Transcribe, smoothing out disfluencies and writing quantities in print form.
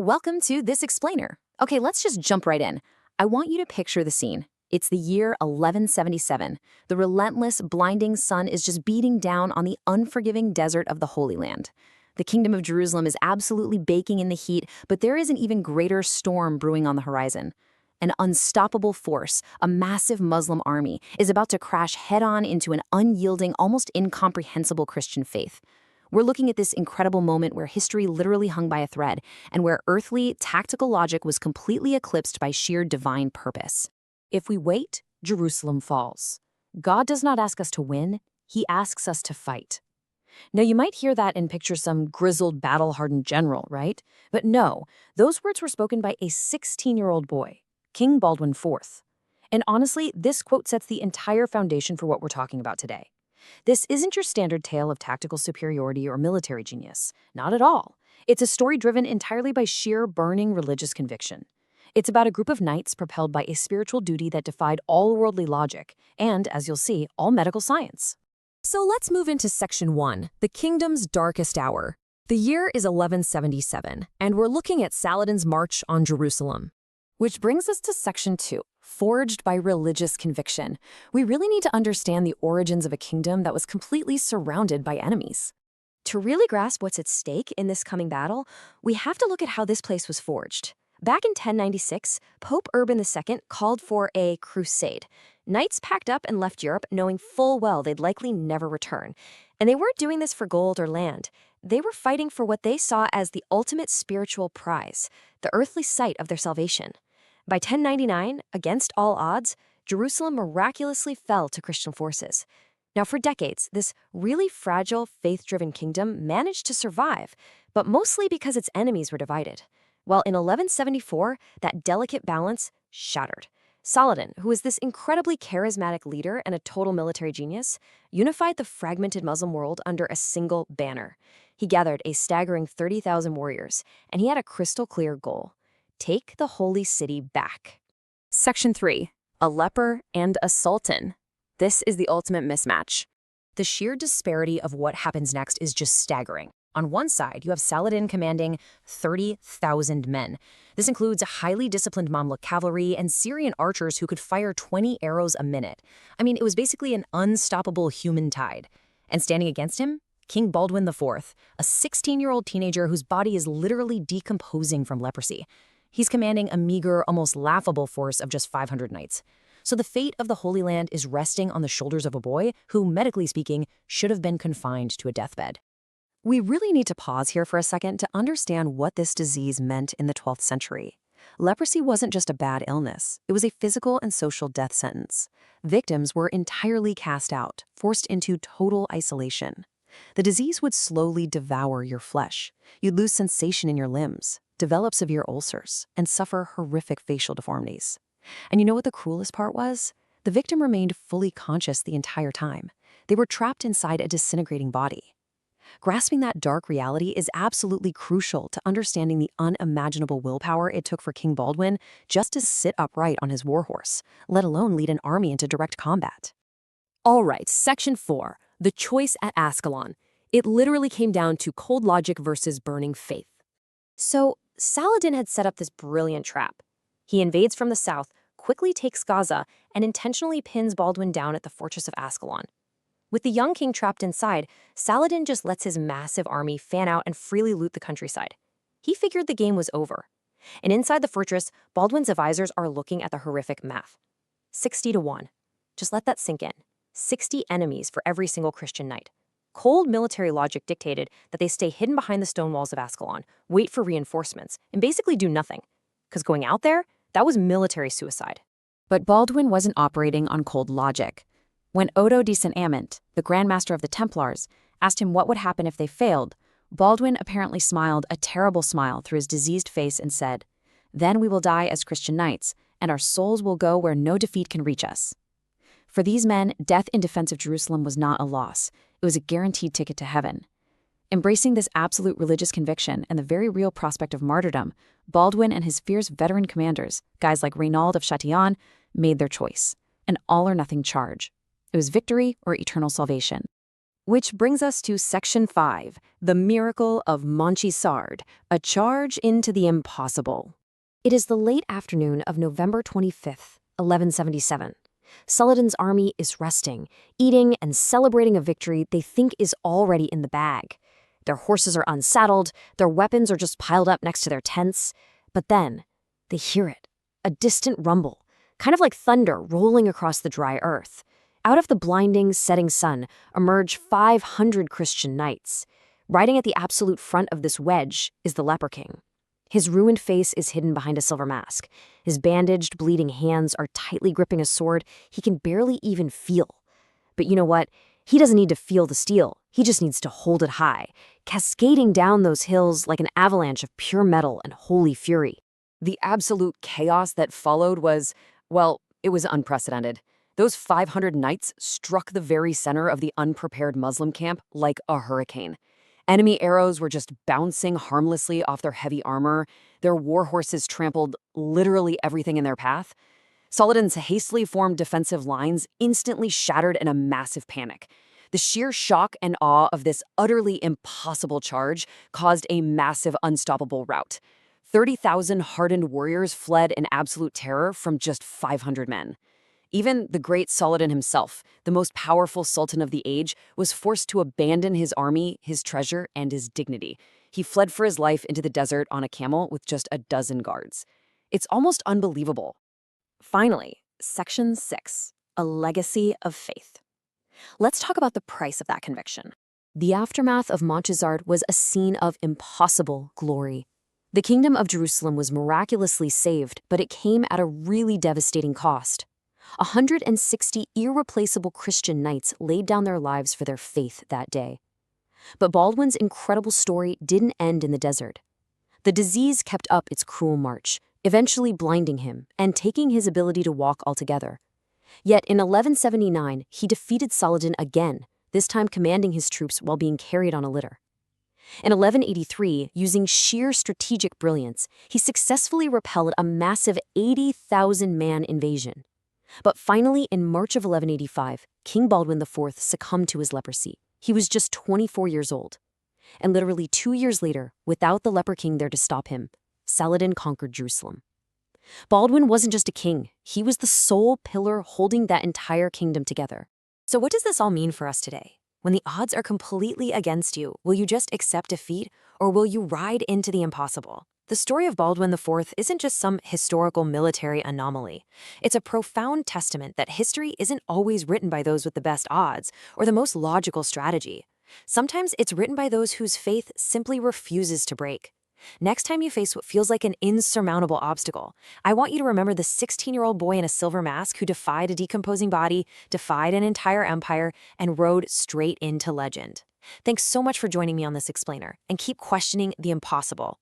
Welcome to This Explainer. Okay, let's just jump right in. I want you to picture the scene. It's the year 1177. The relentless, blinding sun is just beating down on the unforgiving desert of the Holy Land. The Kingdom of Jerusalem is absolutely baking in the heat, but there is an even greater storm brewing on the horizon. An unstoppable force, a massive Muslim army, is about to crash head-on into an unyielding, almost incomprehensible Christian faith. We're looking at this incredible moment where history literally hung by a thread, and where earthly, tactical logic was completely eclipsed by sheer divine purpose. If we wait, Jerusalem falls. God does not ask us to win, He asks us to fight. Now, you might hear that and picture some grizzled, battle-hardened general, right? But no, those words were spoken by a 16-year-old boy, King Baldwin IV. And honestly, this quote sets the entire foundation for what we're talking about today. This isn't your standard tale of tactical superiority or military genius. Not at all. It's a story driven entirely by sheer burning religious conviction. It's about a group of knights propelled by a spiritual duty that defied all worldly logic and, as you'll see, all medical science. So let's move into Section 1, the kingdom's darkest hour. The year is 1177, and we're looking at Saladin's march on Jerusalem. Which brings us to Section 2, forged by religious conviction. We really need to understand the origins of a kingdom that was completely surrounded by enemies. To really grasp what's at stake in this coming battle, we have to look at how this place was forged. Back in 1096, Pope Urban II called for a crusade. Knights packed up and left Europe knowing full well they'd likely never return. And they weren't doing this for gold or land. They were fighting for what they saw as the ultimate spiritual prize, the earthly sight of their salvation. By 1099, against all odds, Jerusalem miraculously fell to Christian forces. Now, for decades, this really fragile, faith-driven kingdom managed to survive, but mostly because its enemies were divided. Well, in 1174, that delicate balance shattered. Saladin, who was this incredibly charismatic leader and a total military genius, unified the fragmented Muslim world under a single banner. He gathered a staggering 30,000 warriors, and he had a crystal-clear goal: take the holy city back. Section 3. A leper and a sultan. This is the ultimate mismatch. The sheer disparity of what happens next is just staggering. On one side, you have Saladin commanding 30,000 men. This includes highly disciplined Mamluk cavalry and Syrian archers who could fire 20 arrows a minute. I mean, it was basically an unstoppable human tide. And standing against him, King Baldwin IV, a 16-year-old teenager whose body is literally decomposing from leprosy. He's commanding a meager, almost laughable force of just 500 knights. So the fate of the Holy Land is resting on the shoulders of a boy who, medically speaking, should have been confined to a deathbed. We really need to pause here for a second to understand what this disease meant in the 12th century. Leprosy wasn't just a bad illness. It was a physical and social death sentence. Victims were entirely cast out, forced into total isolation. The disease would slowly devour your flesh. You'd lose sensation in your limbs, develop severe ulcers, and suffer horrific facial deformities. And you know what the cruelest part was? The victim remained fully conscious the entire time. They were trapped inside a disintegrating body. Grasping that dark reality is absolutely crucial to understanding the unimaginable willpower it took for King Baldwin just to sit upright on his warhorse, let alone lead an army into direct combat. All right, Section 4, the choice at Ascalon. It literally came down to cold logic versus burning faith. So, Saladin had set up this brilliant trap. He invades from the south, quickly takes Gaza, and intentionally pins Baldwin down at the fortress of Ascalon. With the young king trapped inside, Saladin just lets his massive army fan out and freely loot the countryside. He figured the game was over. And inside the fortress, Baldwin's advisors are looking at the horrific math. 60 to 1. Just let that sink in. 60 enemies for every single Christian knight. Cold military logic dictated that they stay hidden behind the stone walls of Ascalon, wait for reinforcements, and basically do nothing. Because going out there, that was military suicide. But Baldwin wasn't operating on cold logic. When Odo de St. Amant, the Grand Master of the Templars, asked him what would happen if they failed, Baldwin apparently smiled a terrible smile through his diseased face and said, "Then we will die as Christian knights, and our souls will go where no defeat can reach us." For these men, death in defense of Jerusalem was not a loss. It was a guaranteed ticket to heaven. Embracing this absolute religious conviction and the very real prospect of martyrdom, Baldwin and his fierce veteran commanders, guys like Reynaud of Chatillon, made their choice, an all-or-nothing charge. It was victory or eternal salvation. Which brings us to Section 5, the miracle of Montgisard, a charge into the impossible. It is the late afternoon of November 25th, 1177. Saladin's army is resting, eating, and celebrating a victory they think is already in the bag. Their horses are unsaddled, their weapons are just piled up next to their tents. But then, they hear it, a distant rumble, kind of like thunder rolling across the dry earth. Out of the blinding, setting sun emerge 500 Christian knights. Riding at the absolute front of this wedge is the Leper King. His ruined face is hidden behind a silver mask. His bandaged, bleeding hands are tightly gripping a sword he can barely even feel. But you know what? He doesn't need to feel the steel. He just needs to hold it high, cascading down those hills like an avalanche of pure metal and holy fury. The absolute chaos that followed was, well, it was unprecedented. Those 500 knights struck the very center of the unprepared Muslim camp like a hurricane. Enemy arrows were just bouncing harmlessly off their heavy armor. Their war horses trampled literally everything in their path. Saladin's hastily formed defensive lines instantly shattered in a massive panic. The sheer shock and awe of this utterly impossible charge caused a massive unstoppable rout. 30,000 hardened warriors fled in absolute terror from just 500 men. Even the great Saladin himself, the most powerful sultan of the age, was forced to abandon his army, his treasure, and his dignity. He fled for his life into the desert on a camel with just a dozen guards. It's almost unbelievable. Finally, Section 6, a legacy of faith. Let's talk about the price of that conviction. The aftermath of Montgisard was a scene of impossible glory. The kingdom of Jerusalem was miraculously saved, but it came at a really devastating cost. 160 irreplaceable Christian knights laid down their lives for their faith that day. But Baldwin's incredible story didn't end in the desert. The disease kept up its cruel march, eventually blinding him and taking his ability to walk altogether. Yet in 1179, he defeated Saladin again, this time commanding his troops while being carried on a litter. In 1183, using sheer strategic brilliance, he successfully repelled a massive 80,000-man invasion. But finally, in March of 1185, King Baldwin IV succumbed to his leprosy. He was just 24 years old. And literally 2 years later, without the Leper King there to stop him, Saladin conquered Jerusalem. Baldwin wasn't just a king, he was the sole pillar holding that entire kingdom together. So what does this all mean for us today? When the odds are completely against you, will you just accept defeat, or will you ride into the impossible? The story of Baldwin IV isn't just some historical military anomaly. It's a profound testament that history isn't always written by those with the best odds or the most logical strategy. Sometimes it's written by those whose faith simply refuses to break. Next time you face what feels like an insurmountable obstacle, I want you to remember the 16-year-old boy in a silver mask who defied a decomposing body, defied an entire empire, and rode straight into legend. Thanks so much for joining me on this explainer, and keep questioning the impossible.